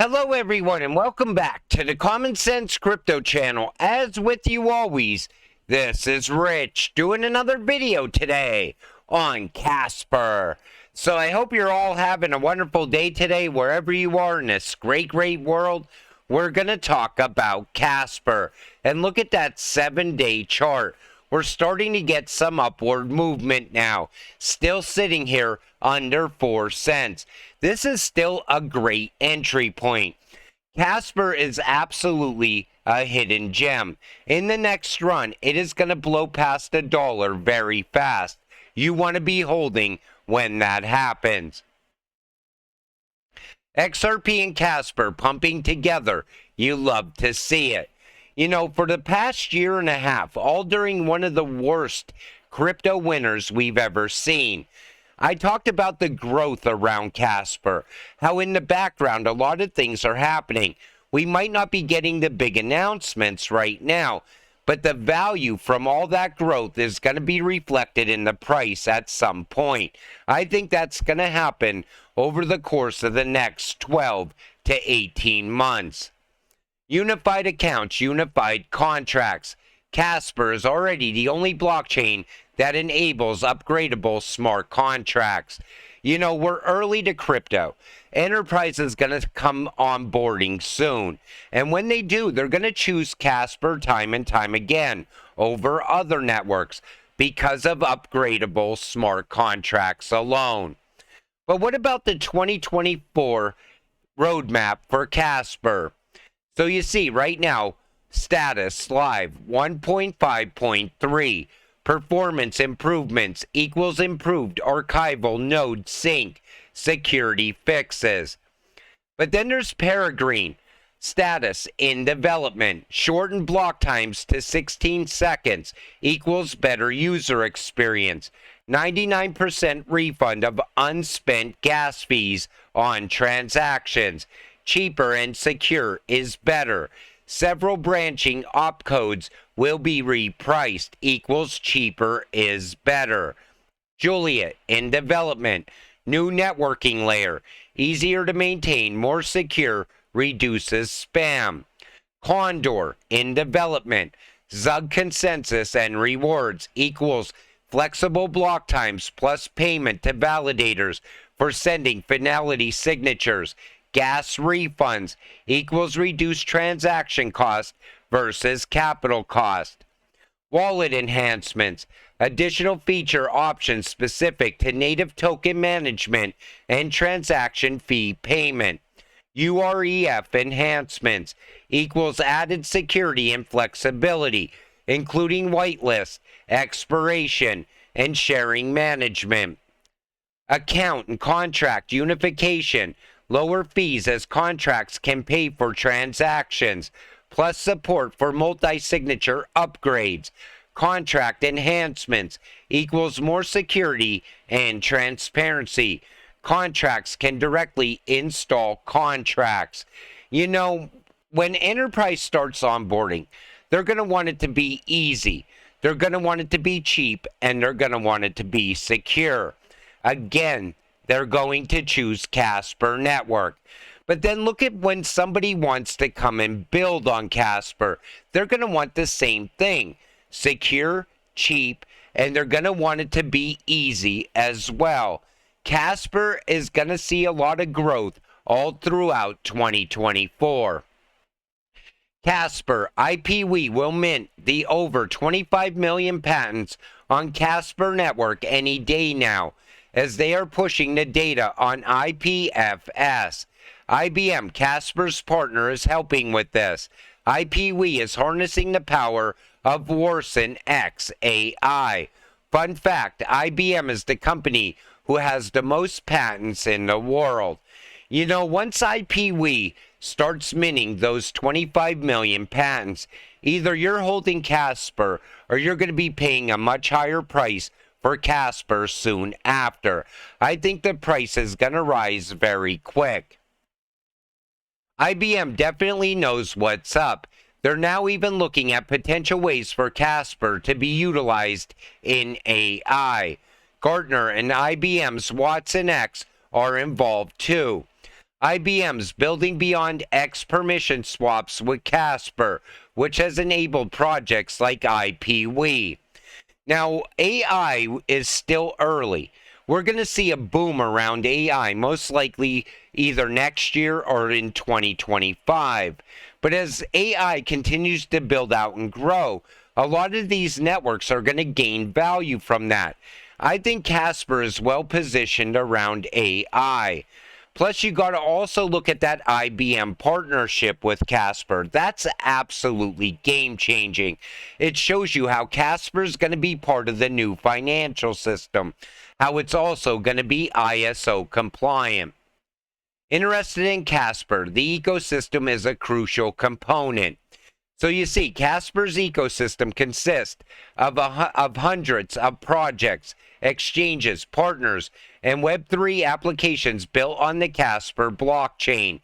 Hello everyone and welcome back to the Common Sense Crypto channel. As with you always, this is Rich doing another video today on Casper. So I hope you're all having a wonderful day today wherever you are in this great world. We're going to talk about Casper and look at that 7-day chart. We're starting to get some upward movement now, still sitting here under 4 cents. This is still a great entry point. Casper is absolutely a hidden gem. In the next run, it is going to blow past $1 very fast. You want to be holding when that happens. XRP and Casper pumping together. You love to see it. You know, for the past year and a half, all during one of the worst crypto winners we've ever seen, I talked about the growth around Casper, how in the background a lot of things are happening. We might not be getting the big announcements right now, but the value from all that growth is going to be reflected in the price at some point. I think that's going to happen over the course of the next 12 to 18 months. Unified accounts, unified contracts. Casper is already the only blockchain that enables upgradable smart contracts. You know, we're early to crypto. Enterprise is going to come onboarding soon. And when they do, they're going to choose Casper time and time again over other networks because of upgradable smart contracts alone. But what about the 2024 roadmap for Casper? So you see right now, status live 1.5.3. Performance improvements equals improved archival node sync security fixes. But then there's Peregrine. Status in development. Shorten block times to 16 seconds equals better user experience. 99% refund of unspent gas fees on transactions. Cheaper and secure is better. Several branching opcodes will be repriced equals cheaper is better. Juliet in development. New networking layer. Easier to maintain, more secure, reduces spam. Condor in development. Zug consensus and rewards equals flexible block times plus payment to validators for sending finality signatures. Gas refunds equals reduced transaction cost versus capital cost. Wallet enhancements. Additional feature options specific to native token management and transaction fee payment. UREF enhancements equals added security and flexibility, including whitelist, expiration, and sharing management. Account and contract unification. Lower fees as contracts can pay for transactions, plus support for multi-signature upgrades. Contract enhancements equals more security and transparency. Contracts can directly install contracts. You know, when enterprise starts onboarding, they're going to want it to be easy. They're going to want it to be cheap, and they're going to want it to be secure. Again, they're going to choose Casper Network. But then look at when somebody wants to come and build on Casper. They're going to want the same thing. Secure, cheap, and they're going to want it to be easy as well. Casper is going to see a lot of growth all throughout 2024. Casper IPv will mint the over 25 million patents on Casper Network any day now, as they are pushing the data on IPFS. IBM, Casper's partner, is helping with this. IPv is harnessing the power of Warson X AI. Fun fact, IBM is the company who has the most patents in the world. You know, once IPv starts minting those 25 million patents, either you're holding Casper or you're going to be paying a much higher price for Casper soon after. I think the price is going to rise very quick. IBM definitely knows what's up. They're now even looking at potential ways for Casper to be utilized in AI. Gartner and IBM's Watson X are involved too. IBM's building beyond X permission swaps with Casper, which has enabled projects like IPWE. Now, AI is still early. We're going to see a boom around AI, most likely either next year or in 2025. But as AI continues to build out and grow, a lot of these networks are going to gain value from that. I think Casper is well positioned around AI. Plus, you got to also look at that IBM partnership with Casper. That's absolutely game changing. It shows you how Casper is going to be part of the new financial system, how it's also going to be ISO compliant. Interested in Casper, the ecosystem is a crucial component. So you see, Casper's ecosystem consists of hundreds of projects, exchanges, partners, and Web3 applications built on the Casper blockchain.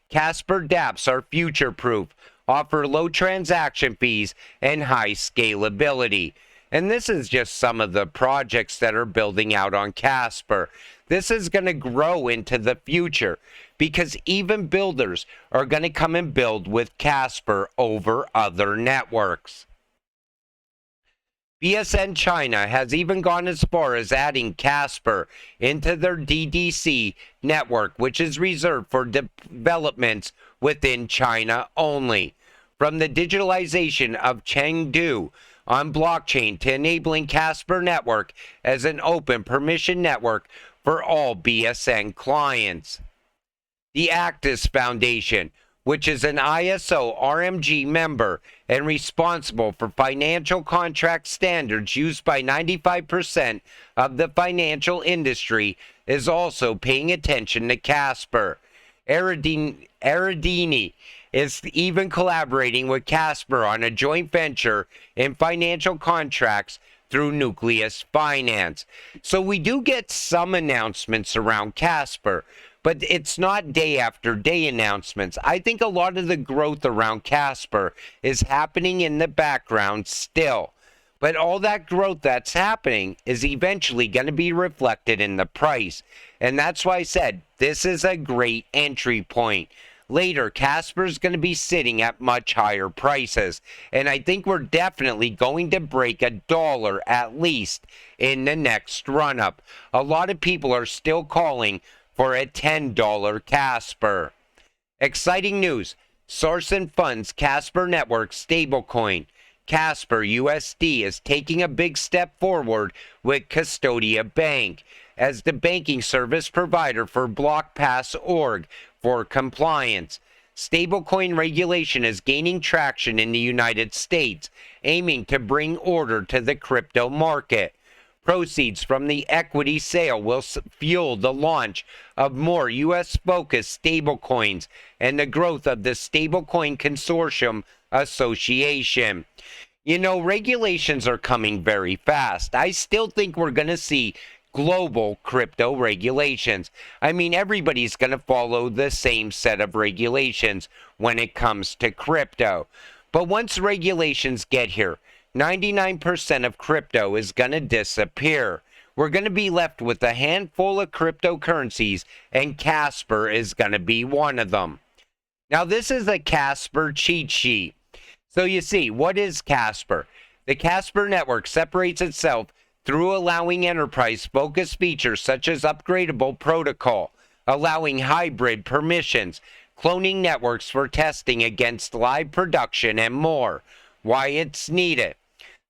Casper dApps are future-proof, offer low transaction fees, and high scalability. And this is just some of the projects that are building out on Casper. This is going to grow into the future because even builders are going to come and build with Casper over other networks. BSN China has even gone as far as adding Casper into their DDC network, which is reserved for developments within China only. From the digitalization of Chengdu on blockchain to enabling Casper Network as an open permission network for all BSN clients. The Actis Foundation, which is an ISO RMG member and responsible for financial contract standards used by 95% of the financial industry, is also paying attention to Casper. Aradini is even collaborating with Casper on a joint venture in financial contracts through Nucleus Finance. So we do get some announcements around Casper, but it's not day after day announcements. I think a lot of the growth around Casper is happening in the background still. But all that growth that's happening is eventually going to be reflected in the price. And that's why I said this is a great entry point. Later, Casper's going to be sitting at much higher prices. And I think we're definitely going to break $1 at least in the next run-up. A lot of people are still calling for a $10 Casper. Exciting news. Source and Funds Casper Network stablecoin. Casper USD is taking a big step forward with Custodia Bank as the banking service provider for BlockPass.org for compliance. Stablecoin regulation is gaining traction in the United States, aiming to bring order to the crypto market. Proceeds from the equity sale will fuel the launch of more U.S.-focused stablecoins and the growth of the Stablecoin Consortium Association. You know, regulations are coming very fast. I still think we're going to see global crypto regulations. I mean, everybody's going to follow the same set of regulations when it comes to crypto. But once regulations get here, 99% of crypto is going to disappear. We're going to be left with a handful of cryptocurrencies, and Casper is going to be one of them. Now, this is a Casper cheat sheet. So you see, what is Casper? The Casper network separates itself through allowing enterprise-focused features such as upgradable protocol, allowing hybrid permissions, cloning networks for testing against live production, and more. Why it's needed.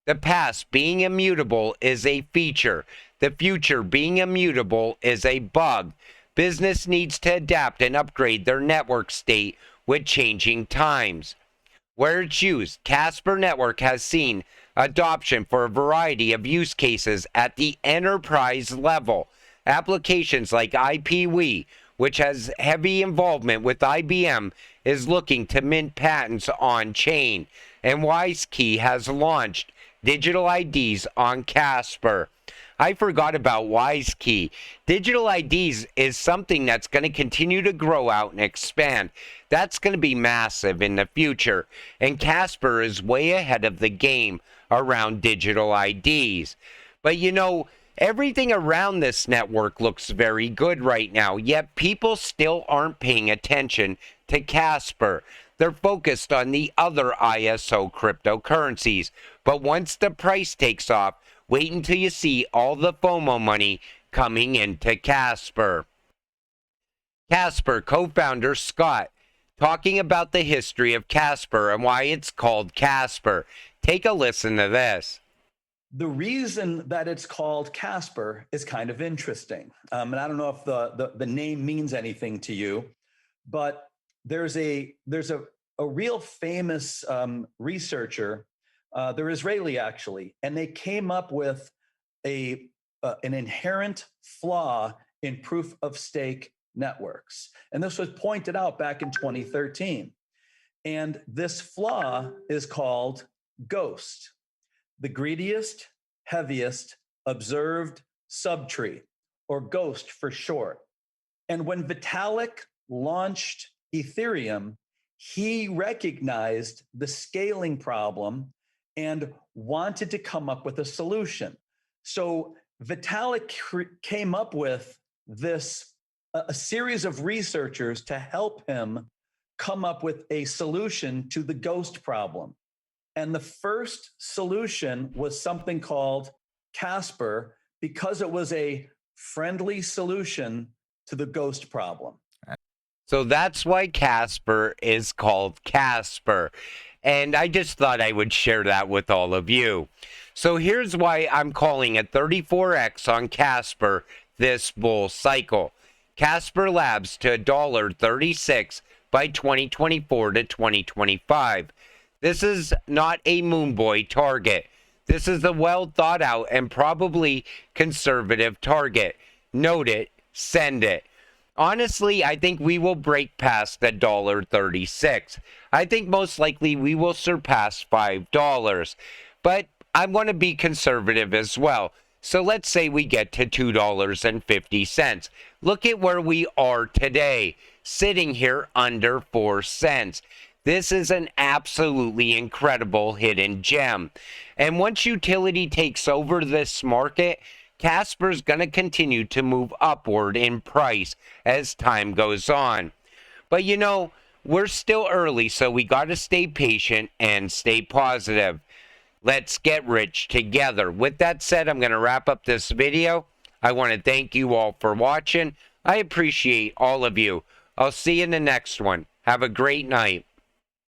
The past being immutable is a feature. The future being immutable is a bug. Business needs to adapt and upgrade their network state with changing times. Where it's used, Casper Network has seen adoption for a variety of use cases at the enterprise level. Applications like IPWE, which has heavy involvement with IBM, is looking to mint patents on-chain. And WiseKey has launched digital IDs on Casper. I forgot about WiseKey. Digital IDs is something that's going to continue to grow out and expand. That's going to be massive in the future. And Casper is way ahead of the game around digital IDs. But you know, Everything around this network looks very good right now, yet people still aren't paying attention to Casper. They're focused on the other ISO cryptocurrencies. But once the price takes off, wait until you see all the FOMO money coming into Casper. Casper co-founder Scott talking about the history of Casper and why it's called Casper. Take a listen to this. The reason that it's called Casper is kind of interesting. And I don't know if the name means anything to you, but there's a real famous researcher, they're Israeli actually, and they came up with an inherent flaw in proof of stake networks. And this was pointed out back in 2013. And this flaw is called ghost. The greediest, heaviest, observed subtree, or ghost for short. And when Vitalik launched Ethereum, he recognized the scaling problem and wanted to come up with a solution. So Vitalik came up with a series of researchers to help him come up with a solution to the ghost problem. And the first solution was something called Casper because it was a friendly solution to the ghost problem. So that's why Casper is called Casper. And I just thought I would share that with all of you. So here's why I'm calling it 34x on Casper this bull cycle. Casper Labs to $1.36 by 2024 to 2025. This is not a Moonboy target. This is a well thought out and probably conservative target. Note it, send it. Honestly, I think we will break past the $1.36. I think most likely we will surpass $5. But I want to be conservative as well. So let's say we get to $2.50. Look at where we are today, sitting here under 4 cents. This is an absolutely incredible hidden gem. And once utility takes over this market, Casper's going to continue to move upward in price as time goes on. But you know, we're still early, so we got to stay patient and stay positive. Let's get rich together. With that said, I'm going to wrap up this video. I want to thank you all for watching. I appreciate all of you. I'll see you in the next one. Have a great night.